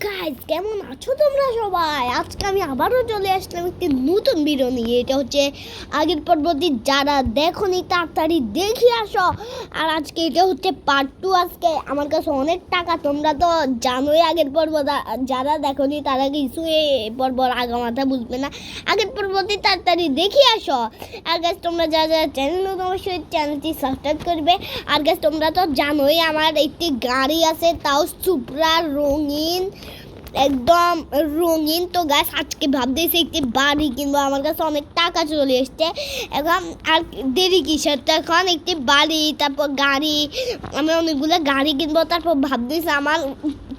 Guys, কেমন আছো তোমরা সবাই? আজকে আমি আবারও চলে আসলাম একটি নতুন ভিডিও নিয়ে। এটা হচ্ছে আগের পর্বটি, যারা দেখোনি তাড়াতাড়ি দেখে আসো। আর আজকে এটা হচ্ছে পার্ট 2। আজকে আমার কাছে অনেক টাকা, তোমরা তো জানোই। আগের পর্ব যারা দেখোনি তারা কিছু এই পর্ব আগামাথা বুঝবে না। আগের পর্বটি তাড়াতাড়ি দেখে আসো। আর গাইস, তোমরা যারা যারা চ্যানেল নতুন অবশ্যই চ্যানেলটি সাবস্ক্রাইব করবে। আর গাইস, তোমরা তো জানোই আমার একটি গাড়ি আছে, তাও সুপ্রা রঙিন, একদম রঙিন। তো গাছ আজকে ভাবতেছি একটি বাড়ি কিনবো, আমার কাছে অনেক টাকা চলে এসছে। এখন আর দেরি কিসের, তো এখন একটি বাড়ি, তারপর গাড়ি, আমি অনেকগুলো গাড়ি কিনবো। তারপর ভাবতেছি আমার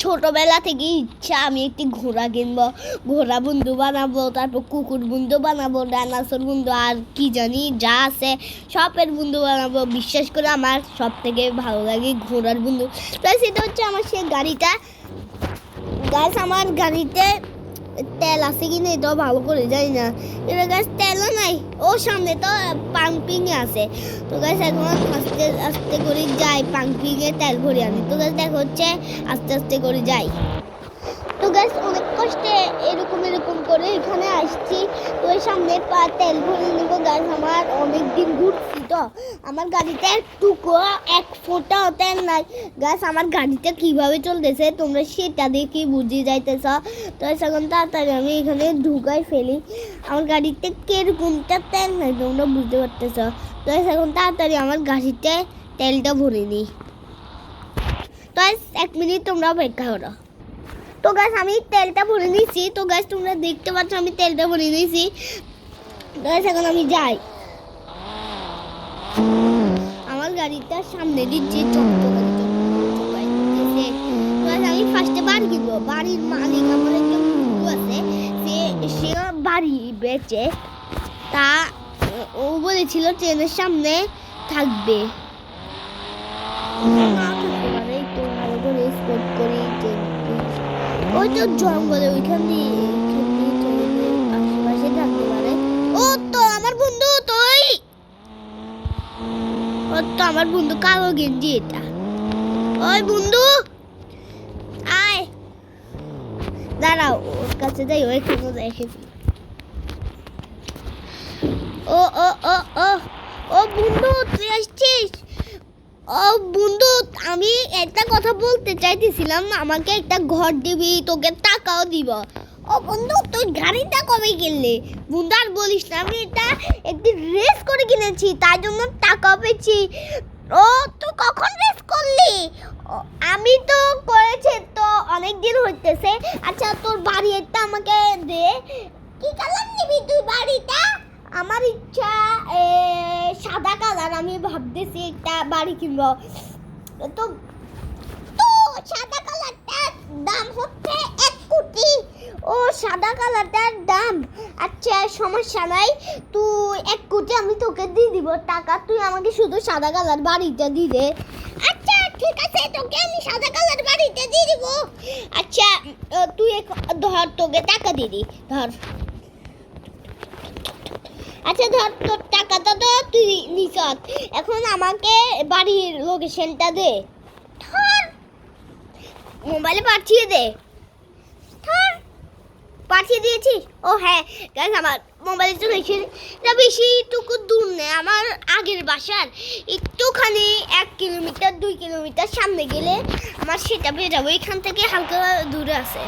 ছোটোবেলা থেকে ইচ্ছা আমি একটি ঘোড়া কিনবো, ঘোড়া বন্ধু বানাবো, তারপর কুকুর বন্ধু বানাবো, ডাইনোসর বন্ধু, আর কি জানি যা আছে সবের বন্ধু বানাবো। বিশ্বাস করে আমার সব থেকে ভালো লাগে ঘোড়ার বন্ধু। তো সেটা হচ্ছে আমার সেই গাড়িটা। গাছ আমার গাড়িতে তেল আছে কি না এটাও ভালো করে জানি না। এটা গাছ তেলও নাই, ও সামনে তো পাম্পিংয়ে আছে। তো গাছ এখন আস্তে আস্তে করে যাই পাম্পিংয়ে তেল ভরে আনি। তো গাছ দেখা হচ্ছে আস্তে আস্তে করে যাই। তো গাছ অনেক কষ্টে এরকম করে এখানে আসছি। তো ওই সামনে তেল ভরে নেবো। গাছ আমার অনেক দিন ঘুরছি, তো আমার গাড়িতে একটুকু এক ফোঁটা তেল নাই। গাছ আমার গাড়িটা কিভাবে চলতেছে তোমরা সেটা দেখে বুঝে যাইতেছ। তো এখন তাড়াতাড়ি আমি এখানে ঢুকাই ফেলি। আমার গাড়িতে কিরকমটা তেল নাই তোমরা বুঝতে পারতেছ। তো এখন তাড়াতাড়ি আমার গাড়িতে তেলটা ভরে নিই। তো 1 মিনিট তোমরা অপেক্ষা করো। তো গাছ আমি তেলটা ভরে নিয়েছি। তো গাছ তোমরা দেখতে পাচ্ছ আমি তেলটা ভরে নিয়েছি। গাছ এখন আমি যাই। আমার গাড়িটা সামনে দিচ্ছি, আমি ফার্স্টে বাড়ি কিনবো। বাড়ির মালিক আমার একটা বন্ধু আছে, সে বাড়ি বেচে, তা ও বলেছিল ট্রেনের সামনে থাকবে। ওই তো জঙ্গলে ওইখান দিয়ে আশেপাশে থাকতে পারে। ও তো আমার বন্ধু, ও তো আমার বন্ধু কালো গেঞ্জি এটা। ওই বন্ধু আয়, দাঁড়াও ওর কাছে যাই, ওই কোনো দেখে। ও ও ও ও ও বন্ধু তুই আসছিস? ও বন্ধু, আমি একটা কথা বলতে চাইতেছিলাম, আমাকে একটা ঘর দিবি, তোকে টাকাও দিব। ও বন্ধু, তুই গাড়িটা কবে কিনলি? বন্ধু আর বলিস না, আমি এটা একটি রেস করে কিনেছি, তার জন্য টাকাও পেয়েছি। ও তুই কখন রেস করলি? আমি তো করেছি তো অনেক দিন হইতেছে। আচ্ছা তোর বাড়ি এটা আমাকে দে। কি কালার নিবি তুই বাড়িটা? আমার ইচ্ছা সাদা কালার। আমি ভাবতেছি একটা বাড়ি কিনবো। তো তো সাদা কালারটার দাম হচ্ছে 1 কোটি। ও সাদা কালারটার দাম, আচ্ছা সমস্যা নাই, তুই 1 কোটি আমি তোকে দিয়ে দিব টাকা, তুই আমাকে শুধু সাদা কালার বাড়িটা দিয়ে দে। আচ্ছা ঠিক আছে, তোকে আমি সাদা কালার বাড়িটা দিয়ে দিব। আচ্ছা তুই ধর, তোকে টাকা দিয়ে দি, ধর। আচ্ছা ধর, তোর টাকাটা তো তুই নিস, এখন আমাকে বাড়ির লোকেশনটা দে। ধর মোবাইলে পাঠিয়ে দে। ধর পাঠিয়ে দিয়েছি। ও হ্যাঁ গাইস, আমার মোবাইলে তো দেখি এটা বেশিটুকু দূর নেই, আমার আগের বাসার একটুখানি 1 কিলোমিটার 2 কিলোমিটার সামনে গেলে আমার সেটা পেয়ে যাবো। এখান থেকে হালকা দূরে আছে।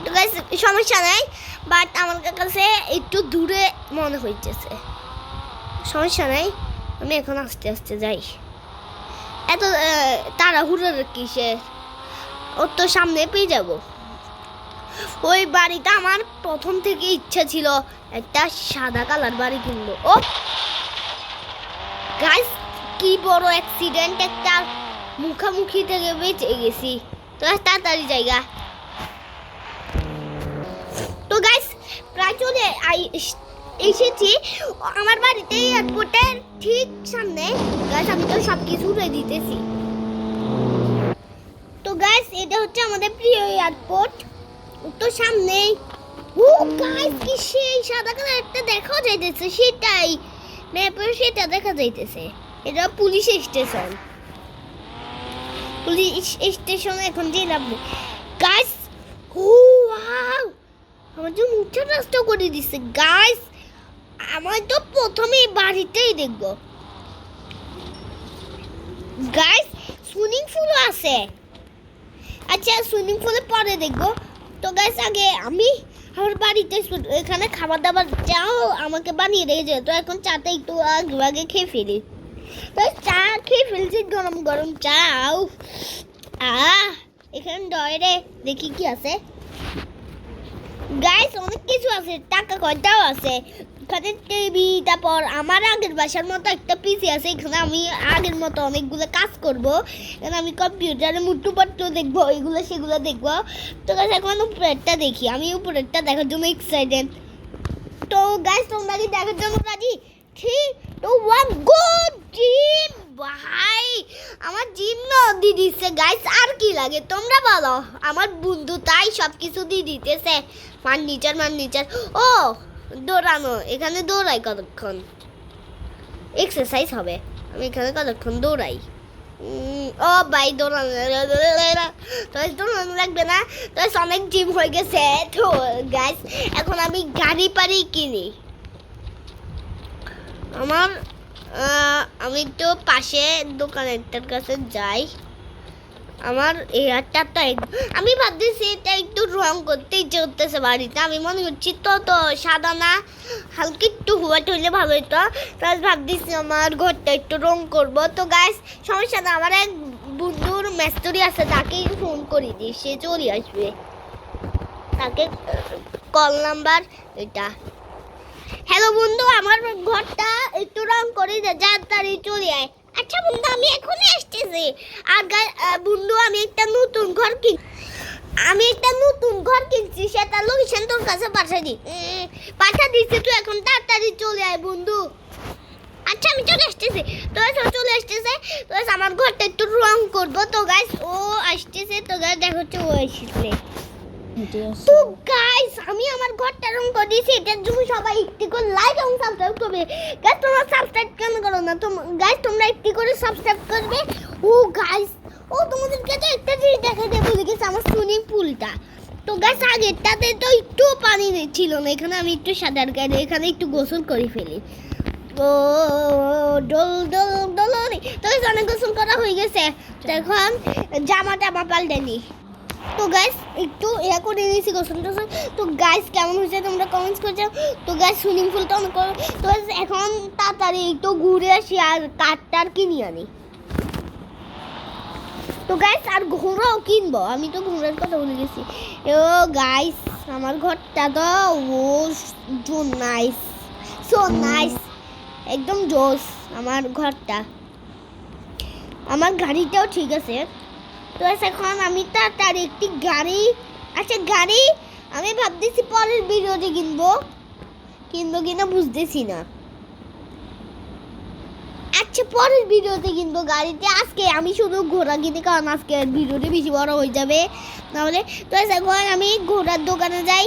তো গাইস সমস্যা নাই, বাট আমার কাছে একটু দূরে মনে হইতেছে। সমস্যা নাই, আমি এখন আস্তে আস্তে যাই। এত তাড়াহুড়োর কিসের, ওর তো সামনে পেয়ে যাব। ওই বাড়িটা আমার প্রথম থেকে ইচ্ছা ছিল একটা সাদা কালার বাড়ি কিনবো। ও গাইস, কি বড় অ্যাক্সিডেন্ট, একটা মুখামুখি থেকে বেঁচে গেছি। তো তাড়াতাড়ি জায়গা। তো গাইস প্রায় চলে এসেছি আমার বাড়িতে, এয়ারপোর্টের ঠিক সামনে। গাইস আমি তো সব কিছু উড়ে দিতেছি। তো গাইস এটা হচ্ছে আমাদের প্রিয় এয়ারপোর্ট, তো সামনেই। ও গাইস, কি সেই সাদা কালারটা দেখা যাইতেছে, সেটাই ম্যাপে সেটা দেখা যাইতেছে। এটা পুলিশ স্টেশন। পুলিশ স্টেশন এখন যে লাভ নেই। গাইস ওয়াও, আমার যে মুখটা নষ্ট করে দিচ্ছে গাইস। আমার তো প্রথমে বাড়িতেই দেখবো গাইস, সুইমিং পুলও আছে। আচ্ছা সুইমিং পুলে পরে দেখবো। তো গাইস আগে আমি আমার বাড়িতে এখানে খাবার দাবার চাও আমাকে বানিয়ে রেখেছে, তো এখন চাটা একটু আগে আগে খেয়ে ফেলি। তো চা খেয়ে ফেলছি, গরম গরম চা। এখানে ডয়রে দেখি কি আছে গাইস, অনেক কিছু আছে, টাকা কয়টাও আছে এখানে, টিভি, তারপর আমার আগের বাসার মতো একটা পিসি আছে, এখানে আমি আগের মতো অনেকগুলো কাজ করব। এখানে আমি কম্পিউটারে মুটুপাট্টু দেখবো, এগুলো সেগুলো দেখবো। তো গাইস এখন উপরেরটা দেখি, আমি উপরেরটা দেখার জন্য এক্সাইটেড। তো গাইস তোমরা কি দেখার জন্য রাজি? 3 2 1 গো। জিম ভাই, আমার জিম না দিয়ে দিচ্ছে গাইস, আর কি লাগে তোমরা বলো। আমার বন্ধু তাই সব কিছু দিয়ে দিতেছে, ফার্নিচার। ও দৌড়ানো, এখানে দৌড়াই কতক্ষণ, এক্সারসাইজ হবে। আমি এখানে কতক্ষণ দৌড়াই। ও ভাই দৌড়ানো লাগবে না, তো অনেক জিম হয়ে গেছে। তো গাইস এখন আমি গাড়ি পারি কিনি। আমি তো পাশে দোকানেরটার কাছে যাই। আমার এয়ারটা আমি ভাবতেছি এটা একটু রং করতে ইচ্ছে করতেছে বাড়িতে। আমি মনে করছি তো সাদা না, হালকা একটু হোয়াইট হইলে ভালো হতো। তাই ভাবতেছি আমার ঘরটা একটু রং করব। তো গাইস সমস্যা না, আমার এক বন্ধুর মেস্তরি আছে, তাকেই ফোন করে দিই, সে চলে আসবে। তাকে কল নাম্বার এটা। হ্যালো বন্ধু, আমার ঘরটা একটু রং করে দে, তাড়াতাড়ি চলে আয়। আচ্ছা বন্ধু আমি এখনই আসতেছি। আর বন্ধু আমি একটা নতুন ঘর কিনছি, সেটা লোকেশন তোর কাছে পাঠা দিচ্ছি, তুই এখন তাড়াতাড়ি চলে আয় বন্ধু। আচ্ছা আমি চলে আসতেছি। তো চলে আসতেছে, তো আমার ঘরটা একটু রং করবো। তো গাইস ও আসতেছে, তো গাইস দেখো হচ্ছে ও আসছে। তো গাইস আমি আমার ঘরটা রং করে দিয়েছি, এটার জন্য সবাই একটু করে লাইক এবং সাবস্ক্রাইব করবে। গাইস তোমরা সাবস্ক্রাইব কেন করো না? গাইস তোমরা একটু করে সাবস্ক্রাইব করবে। ও গাইস ও তোমাদেরকে তো একটা জিনিস দেখাতে ভুলে গেছি, আমার সুইমিং পুলটা। তো গাইস আগেরটাতে তো একটু পানি ছিল না, এখানে আমি একটু সাঁতার কাটি, এখানে একটু গোসল করে ফেলি। ও ডল তো অনেক গোসল করা হয়ে গেছে, এখন জামা পাল্টে নি। তো গাইস একটু করে নিয়েছি গোসল টোসল। তো গাইস কেমন হয়েছে তোমরা কমেন্টস করছো। তো গাইস সুইমিং পুলটা অনেক করো। তো এখন তাড়াতাড়ি একটু ঘুরে আসি আর কাঠটার কিনে আনি। তো গাইস আর ঘোড়াও কিনবো, আমি তো ঘোড়ার কথা বলে গেছি। ও গাইস আমার ঘরটা তো সো নাইস একদম জোস আমার ঘরটা। আমার গাড়িটাও ঠিক আছে। তো এখন আমি তাড়াতাড়ি একটি গাড়ি আমি ভাবতেছি পরের ভিডিওতে কিনবো কিনা বুঝতেছি না। আচ্ছা পরের ভিডিওতে কিনবো গাড়িতে, আজকে আমি শুধু ঘোড়া কিনি, কারণ আজকে ভিডিওটি বেশি বড় হয়ে যাবে নাহলে। তো এখন আমি ঘোড়ার দোকানে যাই।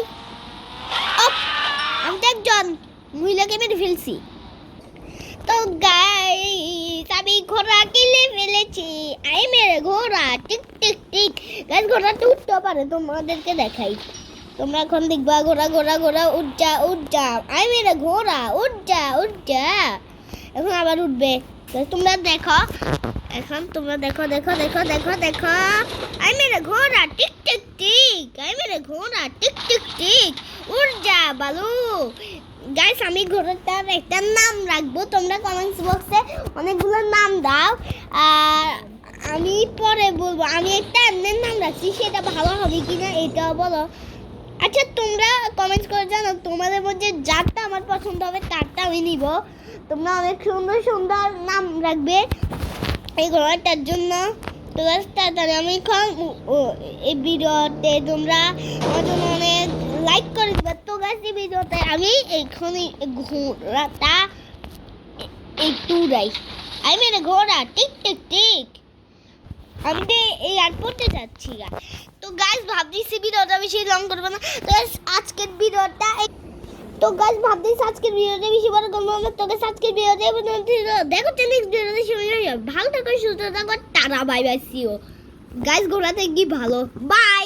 আমি তো একজন মহিলাকে মেরে ফেলছি। তো গাইস আমি ঘোড়া কিনে ফেলেছি, আই মেরে ঘোড়া টিক গাইস ঘোড়াটা উঠতে পারে, তোমাদেরকে দেখাই। তোমরা এখন দেখবা ঘোড়া উঠ যা আই মেরে ঘোড়া উঠ যা। এখন আবার উঠবে, তোমরা দেখো। এখন তোমরা দেখো আই মেরে ঘোড়া টিক আই মেরে ঘোড়া টিক উঠ যা বালু। গাইস আমি ঘোড়াটার একটা নাম রাখবো, তোমরা কমেন্টস বক্সে অনেকগুলো নাম দাও, আর আমি পরে বলবো। আমি একটা এমনি নাম রাখছি, সেটা ভালো হবে কিনা এটাও বলো। আচ্ছা তোমরা কমেন্টস করে জানো তোমাদের মধ্যে যারটা আমার পছন্দ হবে তারটা আমি নিব। তোমরা অনেক সুন্দর নাম রাখবে এই ঘোড়াটার জন্য। তো তাড়াতাড়ি আমি এই ভিডিওতে তোমরা আমার জন্য অনেক লাইক করে দিবে। তো গাইস এই ভিডিওতে আমি এখানে ঘোড়াটা একটু উড়াই, আমি মেরে ঘোড়া টিক আমি এয়ারপোর্টে যাচ্ছি। তো গাইস ভাবতেছি ভিডিওটা বেশি লং করবো না, তো আজকের ভিডিওটা তো গাইস ভাবতেছি আজকের ভিডিওটা বেশি বড় করবো না। তো গাইস আজকের ভিডিওতে দেখো নেক্সট ভিডিওতে ভালো থাকো সুস্থ থাকো, tata bye bye see you guys. ঘোড়াতে কি ভালো, বাই।